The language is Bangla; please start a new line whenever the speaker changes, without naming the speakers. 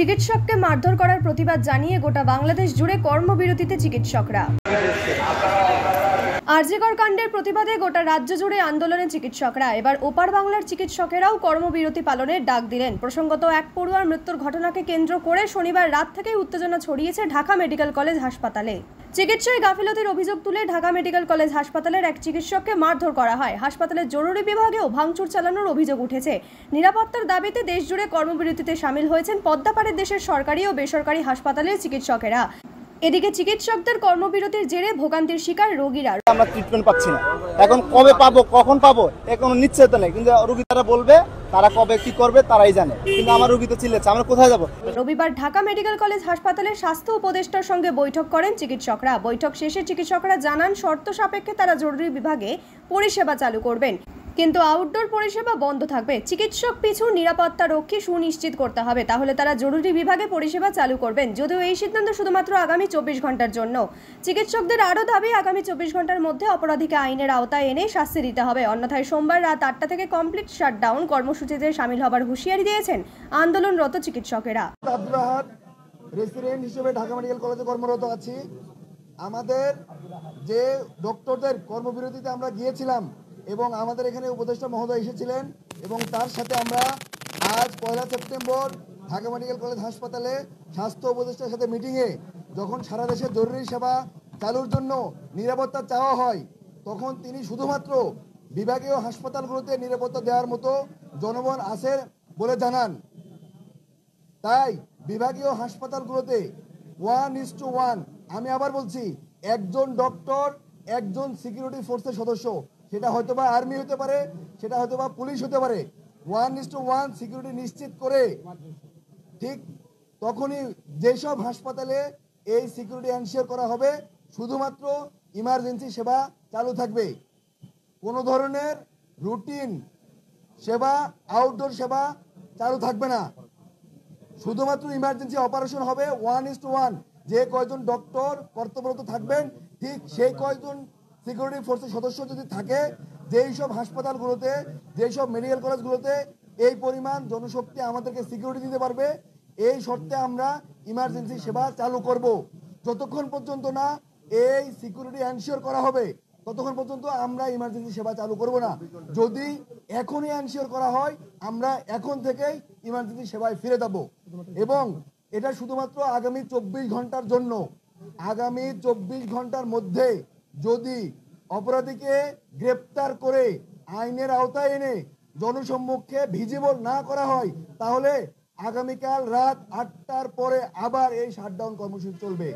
চিকিৎসককে মারধর করার প্রতিবাদ জানিয়ে গোটা বাংলাদেশ জুড়ে কর্মবিরতিতে চিকিৎসকরা। আরজিকর কাণ্ডের প্রতিবাদে গোটা রাজ্য জুড়ে আন্দোলনে চিকিৎসকরা। এবার ওপার বাংলার চিকিৎসকেরাও কর্মবিরতি পালনের ডাক দিলেন। প্রসঙ্গত এক পড়ুয়ার মৃত্যুর ঘটনাকে কেন্দ্র করে শনিবার রাত থেকেই উত্তেজনা ছড়িয়েছে ঢাকা মেডিকেল কলেজ হাসপাতালে। চিকিৎসায় গাফিলতির অভিযোগ তুলে ঢাকা মেডিকেল কলেজ হাসপাতালের এক চিকিৎসককে মারধর করা হয়। হাসপাতালের জরুরি বিভাগেও ভাঙচুর চালানোর অভিযোগ উঠেছে। নিরাপত্তার দাবিতে দেশজুড়ে কর্মবিরতিতে সামিল হয়েছেন পদ্মাপাড়ের দেশের সরকারি ও বেসরকারি হাসপাতালের চিকিৎসকেরা। এদিকে চিকিৎসকদের কর্মবিরতির জেরে ভোগান্তির শিকার রোগীরা।
আমরা ট্রিটমেন্ট পাচ্ছি না, এখন কবে পাবো কখন পাবো এর কোনো নিশ্চয়তা নেই, কিন্তু রোগী তারা বলবে তারা কবে কি করবে তারাই জানে, কিন্তু আমার রোগী তো চিল্লাচ্ছে, আমরা কোথায় যাব?
রবিবার ঢাকা মেডিকেল কলেজ হাসপাতালে স্বাস্থ্য উপদেষ্টার সঙ্গে বৈঠক করেন চিকিৎসকরা। বৈঠক শেষে চিকিৎসকরা জানান শর্ত সাপেক্ষে তারা জরুরি বিভাগে পরিষেবা চালু করবেন, কিন্তু আউটডোর পরিষেবা বন্ধ থাকবে। চিকিৎসক পিছু নিরাপত্তা রক্ষী সুনিশ্চিত করতে হবে, তাহলে তারা জরুরি বিভাগে পরিষেবা চালু করবেন। যদিও এই সিদ্ধান্ত শুধুমাত্র আগামী 24 ঘন্টার জন্য। চিকিৎসকদের আরও দাবি, আগামী 24 ঘন্টার মধ্যে অপরাধীকে আইনের আওতায় এনে শাস্তি দিতে হবে, অন্যথায় সোমবার রাত 8টা থেকে কমপ্লিট শাটডাউন কর্মসূচিতে সামিল হবার হুঁশিয়ারি দিয়েছেন আন্দোলনরত চিকিৎসকেরা।
রেসিডেন্ট হিসেবে ঢাকা মেডিকেল কলেজে কর্মরত আছি। আমাদের যে ডক্টরদের কর্মবিরতিতে আমরা গিয়েছিলাম এবং আমাদের এখানে উপদেষ্টা মহোদয় এসেছিলেন এবং তার সাথে আমরা আজ 1 সেপ্টেম্বর ঢাকা মেডিকেল কলেজ হাসপাতালে স্বাস্থ্য উপদেষ্টার সাথে মিটিংয়ে যখন সারা দেশে জরুরি সেবা চালুর জন্য নিরাপত্তা চাওয়া হয়, তখন তিনি শুধুমাত্র বিভাগীয় হাসপাতালগুলোতে নিরাপত্তা দেওয়ার মতো জনবল আছে বলে জানান। তাই বিভাগীয় হাসপাতালগুলোতে 1:1, আমি আবার বলছি, একজন ডক্টর একজন সিকিউরিটি ফোর্সের সদস্য, সেটা হয়তোবা আর্মি হতে পারে, সেটা হয়তোবা পুলিশ হতে পারে। 1:1 সিকিউরিটি নিশ্চিত করে ঠিক তখনই যেসব হাসপাতালে এই সিকিউরিটি এনশিওর করা হবে শুধুমাত্র ইমার্জেন্সি সেবা চালু থাকবে। কোনো ধরনের রুটিন সেবা, আউটডোর সেবা চালু থাকবে না, শুধুমাত্র ইমার্জেন্সি অপারেশন হবে। 1:1 যে কয়জন ডক্টর কর্তব্যরত থাকবেন ঠিক সেই কয়জন সিকিউরিটি ফোর্সের সদস্য যদি থাকে, যেই সব হাসপাতালগুলোতে, যেই সব মেডিকেল কলেজগুলোতে এই পরিমাণ জনশক্তি আমাদেরকে সিকিউরিটি দিতে পারবে, এই শর্তে আমরা ইমার্জেন্সি সেবা চালু করব। যতক্ষণ পর্যন্ত না এই সিকিউরিটি এনশিওর করা হবে ততক্ষণ পর্যন্ত আমরা ইমার্জেন্সি সেবা চালু করব না। যদি এখনই এনশিওর করা হয় আমরা এখন থেকেই ইমার্জেন্সি সেবায় ফিরে যাব এবং এটা শুধুমাত্র আগামী 24 ঘন্টার জন্য। আগামী 24 ঘন্টার মধ্যে যদি অপরাধীকে গ্রেপ্তার করে আইনের আওতায় এনে জনসম্মুখে ভিজিবল না করা হয় তাহলে আগামীকাল রাত 8টার পরে আবার এই শাটডাউন কর্মসূচি চলবে।